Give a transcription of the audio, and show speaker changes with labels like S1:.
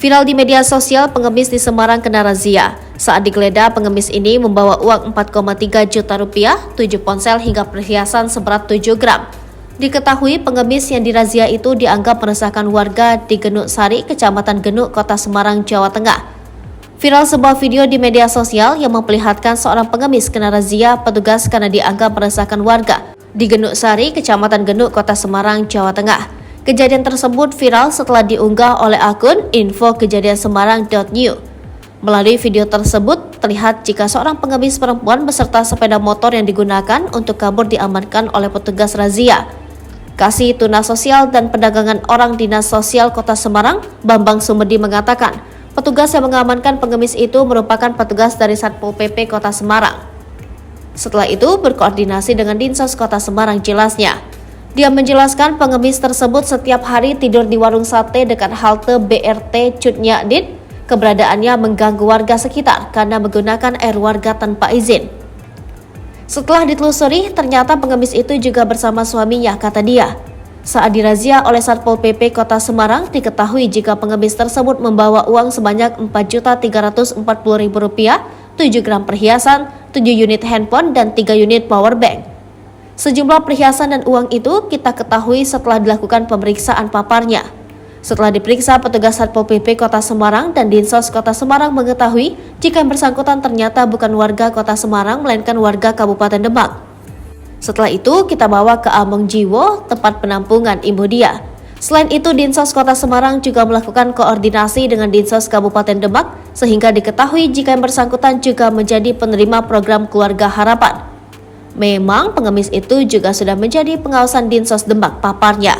S1: Viral di media sosial, pengemis di Semarang kena razia. Saat digeledah, pengemis ini membawa uang 4,3 juta rupiah, 7 ponsel hingga perhiasan seberat 7 gram. Diketahui pengemis yang dirazia itu dianggap meresahkan warga di Genuk Sari, Kecamatan Genuk, Kota Semarang, Jawa Tengah. Viral sebuah video di media sosial yang memperlihatkan seorang pengemis kena razia petugas karena dianggap meresahkan warga di Genuk Sari, Kecamatan Genuk, Kota Semarang, Jawa Tengah. Kejadian tersebut viral setelah diunggah oleh akun infokejadiansemarang.new. Melalui video tersebut, terlihat jika seorang pengemis perempuan beserta sepeda motor yang digunakan untuk kabur diamankan oleh petugas razia. Kasih Tunas Sosial dan Perdagangan Orang Dinas Sosial Kota Semarang, Bambang Sumedi mengatakan, petugas yang mengamankan pengemis itu merupakan petugas dari Satpol PP Kota Semarang. Setelah itu berkoordinasi dengan Dinsos Kota Semarang, jelasnya. Dia menjelaskan pengemis tersebut setiap hari tidur di warung sate dekat halte BRT Cut Nyak Dit. Keberadaannya mengganggu warga sekitar karena menggunakan air warga tanpa izin. Setelah ditelusuri, ternyata pengemis itu juga bersama suaminya, kata dia. Saat dirazia oleh Satpol PP Kota Semarang, diketahui jika pengemis tersebut membawa uang sebanyak Rp4.340.000, 7 gram perhiasan, 7 unit handphone, dan 3 unit powerbank. Sejumlah perhiasan dan uang itu kita ketahui setelah dilakukan pemeriksaan paparnya. Setelah diperiksa, petugas Satpol PP Kota Semarang dan Dinsos Kota Semarang mengetahui jika yang bersangkutan ternyata bukan warga Kota Semarang, melainkan warga Kabupaten Demak. Setelah itu, kita bawa ke Among Jiwo, tempat penampungan imbu dia. Selain itu, Dinsos Kota Semarang juga melakukan koordinasi dengan Dinsos Kabupaten Demak, sehingga diketahui jika yang bersangkutan juga menjadi penerima program Keluarga Harapan. Memang pengemis itu juga sudah menjadi pengawasan Dinsos Demak, paparnya.